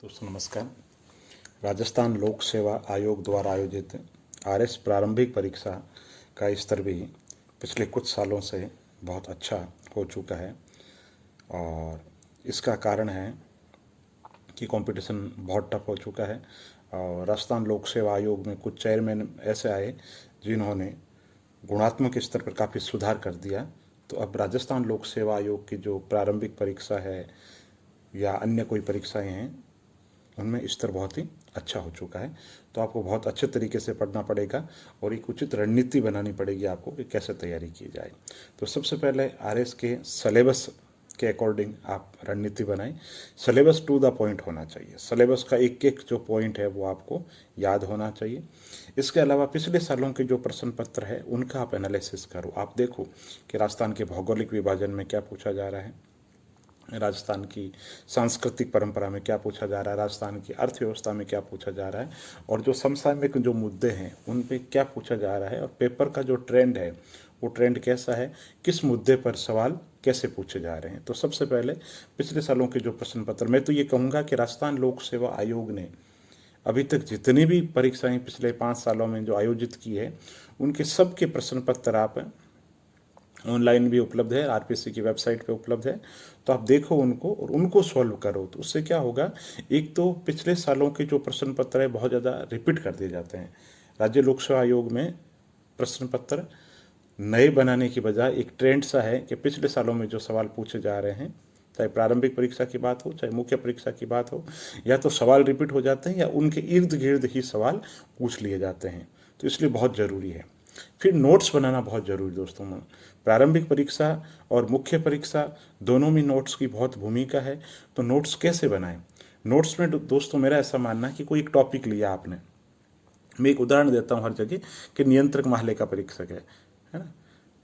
दोस्तों नमस्कार। राजस्थान लोक सेवा आयोग द्वारा आयोजित आरएस प्रारंभिक परीक्षा का स्तर भी पिछले कुछ सालों से बहुत अच्छा हो चुका है और इसका कारण है कि कंपटीशन बहुत टफ हो चुका है। और राजस्थान लोक सेवा आयोग में कुछ चेयरमैन ऐसे आए जिन्होंने गुणात्मक स्तर पर काफ़ी सुधार कर दिया। तो अब राजस्थान लोक सेवा आयोग की जो प्रारंभिक परीक्षा है या अन्य कोई परीक्षाएं हैं उनमें स्तर बहुत ही अच्छा हो चुका है। तो आपको बहुत अच्छे तरीके से पढ़ना पड़ेगा और एक उचित रणनीति बनानी पड़ेगी आपको कि कैसे तैयारी की जाए। तो सबसे पहले आरएस के सिलेबस के अकॉर्डिंग आप रणनीति बनाएं। सिलेबस टू द पॉइंट होना चाहिए। सिलेबस का एक एक जो पॉइंट है वो आपको याद होना चाहिए। इसके अलावा पिछले सालों के जो प्रश्न पत्र है उनका आप एनालिसिस करो। आप देखो कि राजस्थान के भौगोलिक विभाजन में क्या पूछा जा रहा है, राजस्थान की सांस्कृतिक परंपरा में क्या पूछा जा रहा है, राजस्थान की अर्थव्यवस्था में क्या पूछा जा रहा है और जो समसामयिक जो मुद्दे हैं उन पे क्या पूछा जा रहा है और पेपर का जो ट्रेंड है वो ट्रेंड कैसा है, किस मुद्दे पर सवाल कैसे पूछे जा रहे हैं। तो सबसे पहले पिछले सालों के जो प्रश्न पत्र, मैं तो ये कहूँगा कि राजस्थान लोक सेवा आयोग ने अभी तक जितनी भी परीक्षाएं पिछले 5 सालों में जो आयोजित की है उनके सब के प्रश्न पत्र आप ऑनलाइन भी उपलब्ध है, आरपीसी की वेबसाइट पे उपलब्ध है। तो आप देखो उनको और उनको सॉल्व करो। तो उससे क्या होगा, एक तो पिछले सालों के जो प्रश्न पत्र है बहुत ज़्यादा रिपीट कर दिए जाते हैं। राज्य लोक सेवा आयोग में प्रश्न पत्र नए बनाने की बजाय एक ट्रेंड सा है कि पिछले सालों में जो सवाल पूछे जा रहे हैं, चाहे प्रारंभिक परीक्षा की बात हो चाहे मुख्य परीक्षा की बात हो, या तो सवाल रिपीट हो जाते हैं या उनके इर्द गिर्द ही सवाल पूछ लिए जाते हैं। तो इसलिए बहुत ज़रूरी है। फिर नोट्स बनाना बहुत ज़रूरी दोस्तों में। प्रारंभिक परीक्षा और मुख्य परीक्षा दोनों में नोट्स की बहुत भूमिका है। तो नोट्स कैसे बनाएं? नोट्स में दोस्तों मेरा ऐसा मानना है कि कोई एक टॉपिक लिया आपने, मैं एक उदाहरण देता हूँ हर जगह कि नियंत्रक महालेखा परीक्षक है ना।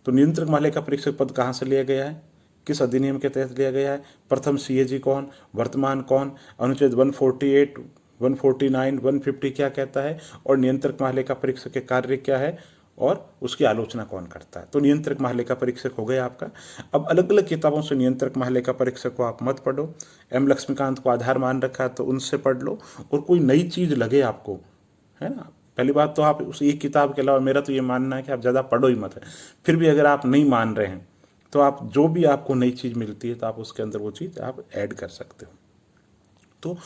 तो नियंत्रक महालेखा परीक्षक पद कहाँ से लिया गया है, किस अधिनियम के तहत लिया गया है, प्रथम सीएजी कौन, वर्तमान कौन, अनुच्छेद 148 149 150 क्या कहता है और नियंत्रक महालेखा परीक्षक के कार्य क्या है और उसकी आलोचना कौन करता है। तो नियंत्रक महालेखा परीक्षक हो गया आपका। अब अलग अलग किताबों से नियंत्रक महालेखा परीक्षक को आप मत पढ़ो, एम लक्ष्मीकांत को आधार मान रखा है तो उनसे पढ़ लो। और कोई नई चीज़ लगे आपको, है ना, पहली बात तो आप उस एक किताब के अलावा मेरा तो ये मानना है कि आप ज़्यादा पढ़ो ही मत है। फिर भी अगर आप नहीं मान रहे हैं तो आप जो भी आपको नई चीज़ मिलती है तो आप उसके अंदर वो चीज़ आप ऐड कर सकते हो। तो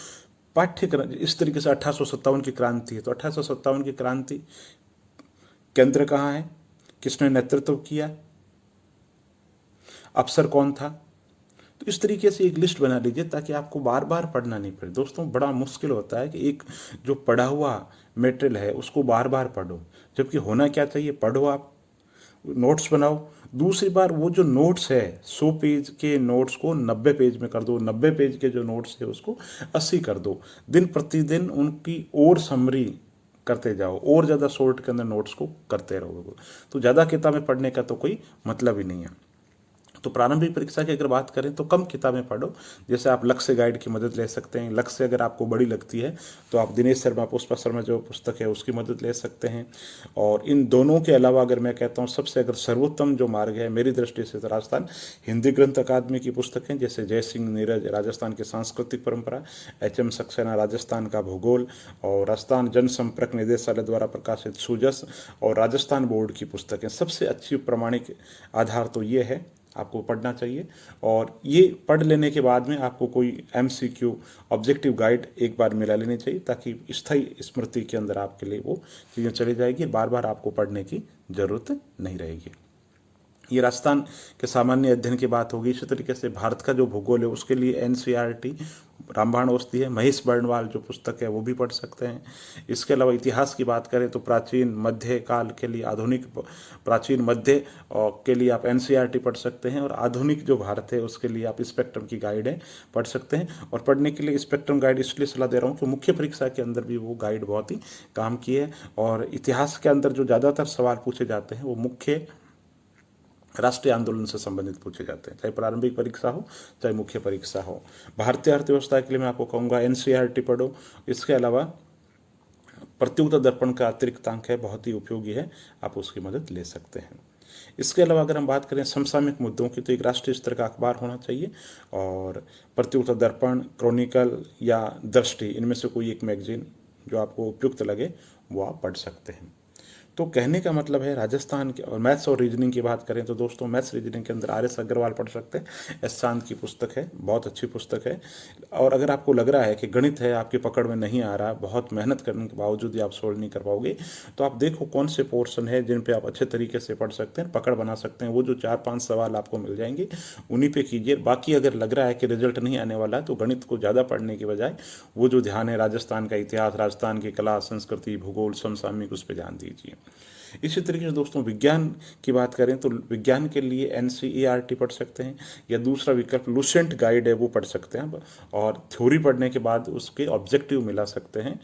पाठ्यक्रम इस तरीके से 1857 की क्रांति है तो 1857 की क्रांति केंद्र कहाँ है, किसने नेतृत्व किया, अफसर कौन था। तो इस तरीके से एक लिस्ट बना लीजिए ताकि आपको बार बार पढ़ना नहीं पड़े। दोस्तों बड़ा मुश्किल होता है कि एक जो पढ़ा हुआ मटेरियल है उसको बार बार पढ़ो, जबकि होना क्या चाहिए, पढ़ो, आप नोट्स बनाओ। दूसरी बार वो जो नोट्स है 100 पेज के नोट्स को 90 पेज में कर दो, 90 पेज के जो नोट्स है उसको 80 कर दो। दिन प्रतिदिन उनकी और समरी करते जाओ और ज़्यादा शॉर्ट के अंदर नोट्स को करते रहोगे तो ज़्यादा किताबें पढ़ने का तो कोई मतलब ही नहीं है। तो प्रारंभिक परीक्षा की अगर बात करें तो कम किताबें पढ़ो। जैसे आप लक्ष्य गाइड की मदद ले सकते हैं। लक्ष्य अगर आपको बड़ी लगती है तो आप दिनेश शर्मा पुष्पा शर्मा जो पुस्तक है उसकी मदद ले सकते हैं। और इन दोनों के अलावा अगर मैं कहता हूँ सबसे अगर सर्वोत्तम जो मार्ग है मेरी दृष्टि से तो राजस्थान हिंदी ग्रंथ अकादमी की पुस्तकें जैसे जय सिंह नीरज राजस्थान की सांस्कृतिक परंपरा, एच.एम. सक्सेना राजस्थान का भूगोल और राजस्थान जनसंपर्क निदेशालय द्वारा प्रकाशित सुजस और राजस्थान बोर्ड की पुस्तकें सबसे अच्छी प्रमाणिक आधार तो ये है, आपको पढ़ना चाहिए। और ये पढ़ लेने के बाद में आपको कोई एमसीक्यू ऑब्जेक्टिव गाइड एक बार मिला लेनी चाहिए ताकि स्थायी स्मृति के अंदर आपके लिए वो चीज़ें चली जाएगी, बार बार आपको पढ़ने की ज़रूरत नहीं रहेगी। ये राजस्थान के सामान्य अध्ययन की बात होगी। इसी तरीके से भारत का जो भूगोल है उसके लिए एनसीईआरटी रामबाण औषधि है, महेश बर्णवाल जो पुस्तक है वो भी पढ़ सकते हैं। इसके अलावा इतिहास की बात करें तो प्राचीन मध्य काल के लिए आधुनिक प्राचीन मध्य के लिए आप एनसीईआरटी पढ़ सकते हैं और आधुनिक जो भारत है उसके लिए आप स्पेक्ट्रम की गाइड है पढ़ सकते हैं। और पढ़ने के लिए स्पेक्ट्रम गाइड इसलिए सलाह दे रहा हूँ कि मुख्य परीक्षा के अंदर भी वो गाइड बहुत ही काम की है। और इतिहास के अंदर जो ज़्यादातर सवाल पूछे जाते हैं वो मुख्य राष्ट्रीय आंदोलन से संबंधित पूछे जाते हैं, चाहे प्रारंभिक परीक्षा हो चाहे मुख्य परीक्षा हो। भारतीय अर्थव्यवस्था के लिए मैं आपको कहूँगा एनसीईआरटी पढ़ो। इसके अलावा प्रतियोगिता दर्पण का अतिरिक्त अंक है, बहुत ही उपयोगी है, आप उसकी मदद ले सकते हैं। इसके अलावा अगर हम बात करें समसामयिक मुद्दों की, तो एक राष्ट्रीय स्तर का अखबार होना चाहिए और प्रतिउत्तर दर्पण, क्रॉनिकल या दृष्टि, इनमें से कोई एक मैगजीन जो आपको उपयुक्त लगे वो आप पढ़ सकते हैं। तो कहने का मतलब है राजस्थान के, और मैथ्स और रीजनिंग की बात करें तो दोस्तों मैथ्स रीजनिंग के अंदर RS अग्रवाल पढ़ सकते हैं। एस चांद की पुस्तक है, बहुत अच्छी पुस्तक है। और अगर आपको लग रहा है कि गणित है आपकी पकड़ में नहीं आ रहा, बहुत मेहनत करने के बावजूद भी आप सोल्व नहीं कर पाओगे, तो आप देखो कौन से पोर्शन है जिन पे आप अच्छे तरीके से पढ़ सकते हैं, पकड़ बना सकते हैं। वो जो 4-5 सवाल आपको मिल जाएंगे उन्हीं पे कीजिए। बाकी अगर लग रहा है कि रिजल्ट नहीं आने वाला है, तो गणित को ज़्यादा पढ़ने के बजाय वो जो ध्यान है राजस्थान का इतिहास, राजस्थान की कला, संस्कृति, भूगोल, समसामयिक, उस पर ध्यान दीजिए। इसी तरीके से दोस्तों विज्ञान की बात करें तो विज्ञान के लिए NCERT पढ़ सकते हैं, या दूसरा विकल्प लुसेंट गाइड है वो पढ़ सकते हैं। और थ्योरी पढ़ने के बाद उसके ऑब्जेक्टिव मिला सकते हैं।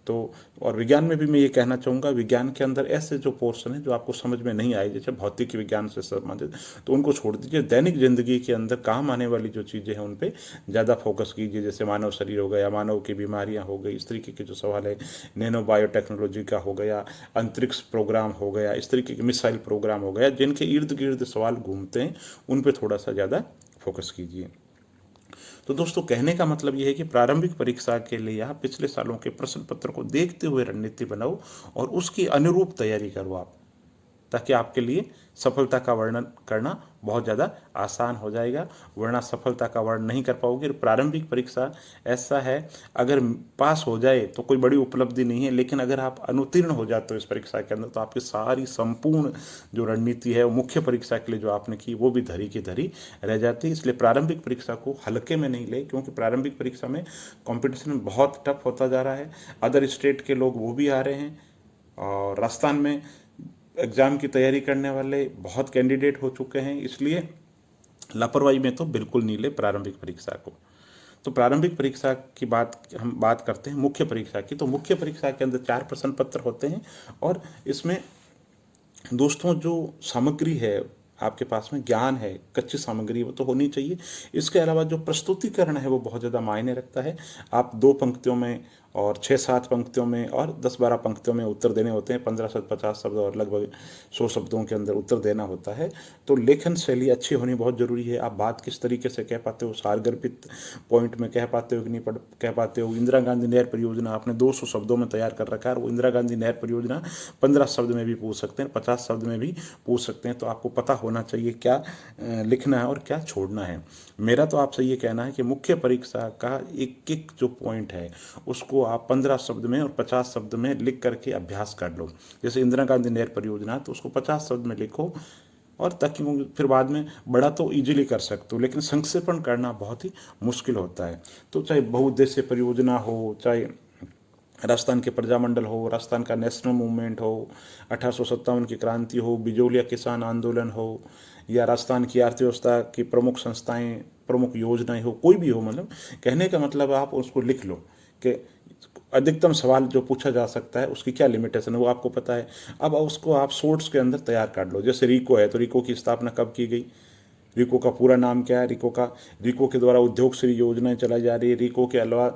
तो और विज्ञान में भी मैं ये कहना चाहूँगा, विज्ञान के अंदर ऐसे जो पोर्शन है जो आपको समझ में नहीं आए, जैसे भौतिक विज्ञान से संबंधित, तो उनको छोड़ दीजिए। दैनिक जिंदगी के अंदर काम आने वाली जो चीज़ें हैं उन पे ज़्यादा फोकस कीजिए, जैसे मानव शरीर हो गया, मानव की बीमारियां हो गई, इस तरीके के जो सवाल है, नैनो बायोटेक्नोलॉजी का हो गया, अंतरिक्ष प्रोग्राम हो गया, इस तरीके के मिसाइल प्रोग्राम हो गया, जिनके इर्द गिर्द सवाल घूमते हैं, उन पर थोड़ा सा ज़्यादा फोकस कीजिए। तो दोस्तों कहने का मतलब यह है कि प्रारंभिक परीक्षा के लिए आप पिछले सालों के प्रश्न पत्र को देखते हुए रणनीति बनाओ और उसकी अनुरूप तैयारी करो आप, ताकि आपके लिए सफलता का वर्णन करना बहुत ज़्यादा आसान हो जाएगा। वरना सफलता का वर्णन नहीं कर पाओगे। प्रारंभिक परीक्षा ऐसा है, अगर पास हो जाए तो कोई बड़ी उपलब्धि नहीं है, लेकिन अगर आप अनुत्तीर्ण हो जाते हो इस परीक्षा के अंदर, तो आपकी सारी संपूर्ण जो रणनीति है वो मुख्य परीक्षा के लिए जो आपने की वो भी धरी की धरी रह जाती है। इसलिए प्रारंभिक परीक्षा को हल्के में नहीं ले, क्योंकि प्रारंभिक परीक्षा में कॉम्पिटिशन बहुत टफ होता जा रहा है। अदर स्टेट के लोग वो भी आ रहे हैं, और राजस्थान में एग्ज़ाम की तैयारी करने वाले बहुत कैंडिडेट हो चुके हैं। इसलिए लापरवाही में तो बिल्कुल नहीं ले प्रारंभिक परीक्षा को। तो प्रारंभिक परीक्षा की हम बात करते हैं मुख्य परीक्षा की। तो मुख्य परीक्षा के अंदर 4 प्रश्न पत्र होते हैं, और इसमें दोस्तों जो सामग्री है आपके पास में, ज्ञान है, कच्ची सामग्री, वो तो होनी चाहिए। इसके अलावा जो प्रस्तुतिकरण है वो बहुत ज़्यादा मायने रखता है। आप 2 पंक्तियों में और 6-7 पंक्तियों में और 10-12 पंक्तियों में उत्तर देने होते हैं। 15 शब्द, 50 शब्द और लगभग 100 शब्दों के अंदर उत्तर देना होता है। तो लेखन शैली अच्छी होनी बहुत ज़रूरी है। आप बात किस तरीके से कह पाते हो, सारगर्भित पॉइंट में कह पाते हो कि नहीं कह पाते हो। इंदिरा गांधी नहर परियोजना आपने 200 शब्दों में तैयार कर रखा है, और वो इंदिरा गांधी नहर परियोजना 15 शब्द में भी पूछ सकते हैं, 50 शब्द में भी पूछ सकते हैं। तो आपको पता होना चाहिए क्या लिखना है और क्या छोड़ना है। मेरा तो आपसे ये कहना है कि मुख्य परीक्षा का एक एक जो पॉइंट है उसको आप 15 शब्द में और 50 शब्द में लिख करके अभ्यास कर लो। जैसे इंदिरा गांधी नहर परियोजना, तो उसको 50 शब्द में लिखो, और ताकि फिर बाद में बड़ा तो इजीली कर सकते हो, लेकिन संक्षेपण करना बहुत ही मुश्किल होता है। तो चाहे बहुउद्देश्य परियोजना हो, चाहे राजस्थान के प्रजामंडल हो, राजस्थान का नेशनल मूवमेंट हो, 1857 की क्रांति हो, बिजोलिया किसान आंदोलन हो, या राजस्थान की अर्थव्यवस्था की प्रमुख संस्थाएं, प्रमुख योजनाएं हो, कोई भी हो, मतलब कहने का मतलब आप उसको लिख लो कि अधिकतम सवाल जो पूछा जा सकता है उसकी क्या लिमिटेशन है वो आपको पता है। अब उसको आप शॉर्ट्स के अंदर तैयार कर लो। जैसे रिको है, तो रिको की स्थापना कब की गई, रिको का पूरा नाम क्या है, रिको के द्वारा उद्योग श्री योजनाएं चलाई जा रही है, रिको के अलावा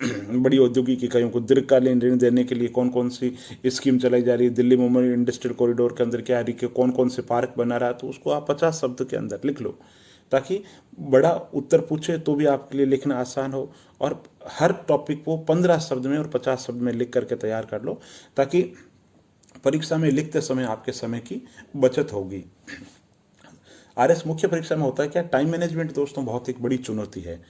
बड़ी औद्योगिक इकाइयों को दीर्घकालीन ऋण देने के लिए कौन कौन सी स्कीम चलाई जा रही है, दिल्ली मुंबई इंडस्ट्रियल कॉरिडोर के अंदर क्या है, रिको कौन कौन से पार्क बना रहा है, तो उसको आप 50 शब्द के अंदर लिख लो, ताकि बड़ा उत्तर पूछे तो भी आपके लिए लिखना आसान हो। और हर टॉपिक को 15 शब्द में और 50 शब्द में लिख करके तैयार कर लो, ताकि परीक्षा में लिखते समय आपके समय की बचत होगी। RS मुख्य परीक्षा में होता है क्या, टाइम मैनेजमेंट दोस्तों बहुत एक बड़ी चुनौती है।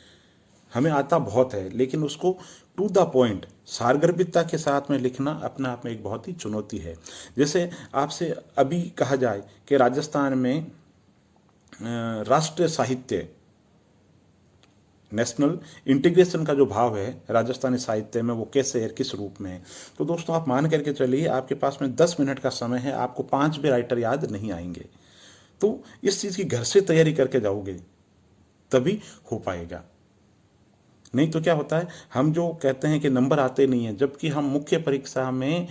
हमें आता बहुत है, लेकिन उसको टू द पॉइंट सारगर्भितता के साथ में लिखना अपना आप में एक बहुत ही चुनौती है। जैसे आपसे अभी कहा जाए कि राजस्थान में राष्ट्रीय साहित्य, नेशनल इंटीग्रेशन का जो भाव है राजस्थानी साहित्य में, वो कैसे है, किस रूप में है, तो दोस्तों आप मान करके चलिए आपके पास में 10 मिनट का समय है, आपको 5 भी राइटर याद नहीं आएंगे। तो इस चीज़ की घर से तैयारी करके जाओगे तभी हो पाएगा। नहीं तो क्या होता है, हम जो कहते हैं कि नंबर आते नहीं हैं, जबकि हम मुख्य परीक्षा में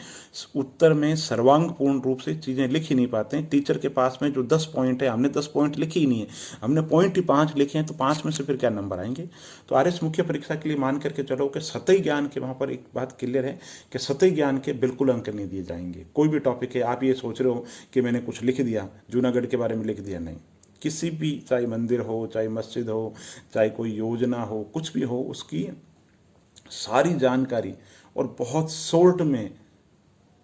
उत्तर में सर्वांगपूर्ण रूप से चीज़ें लिख ही नहीं पाते हैं। टीचर के पास में जो 10 पॉइंट है, हमने 10 पॉइंट लिखे ही नहीं है, हमने पॉइंट ही 5 लिखे हैं, तो 5 में से फिर क्या नंबर आएंगे। तो आरएस मुख्य परीक्षा के लिए मान करके चलो कि सतही ज्ञान के वहाँ पर एक बात क्लियर है कि सतही ज्ञान के बिल्कुल अंक नहीं दिए जाएंगे। कोई भी टॉपिक है, आप ये सोच रहे हो कि मैंने कुछ लिख दिया, जूनागढ़ के बारे में लिख दिया, नहीं। किसी भी, चाहे मंदिर हो, चाहे मस्जिद हो, चाहे कोई योजना हो, कुछ भी हो, उसकी सारी जानकारी और बहुत शॉर्ट में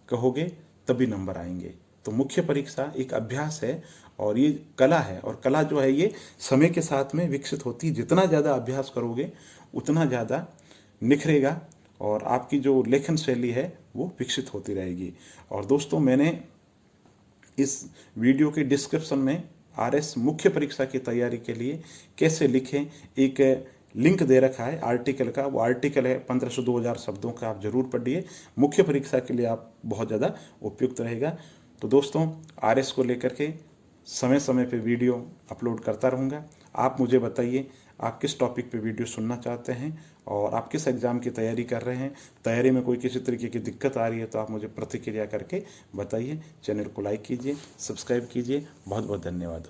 कहोगे तभी नंबर आएंगे। तो मुख्य परीक्षा एक अभ्यास है और ये कला है, और कला जो है ये समय के साथ में विकसित होती है। जितना ज़्यादा अभ्यास करोगे उतना ज़्यादा निखरेगा और आपकी जो लेखन शैली है वो विकसित होती रहेगी। और दोस्तों, मैंने इस वीडियो के डिस्क्रिप्शन में आरएस मुख्य परीक्षा की तैयारी के लिए कैसे लिखें एक लिंक दे रखा है आर्टिकल का। वो आर्टिकल है 1500-2000 शब्दों का, आप जरूर पढ़िए। मुख्य परीक्षा के लिए आप बहुत ज़्यादा उपयुक्त रहेगा। तो दोस्तों, आरएस को लेकर के समय समय पे वीडियो अपलोड करता रहूँगा। आप मुझे बताइए आप किस टॉपिक पे वीडियो सुनना चाहते हैं और आप किस एग्ज़ाम की तैयारी कर रहे हैं। तैयारी में कोई किसी तरीके की दिक्कत आ रही है तो आप मुझे प्रतिक्रिया करके बताइए। चैनल को लाइक कीजिए, सब्सक्राइब कीजिए। बहुत बहुत धन्यवाद।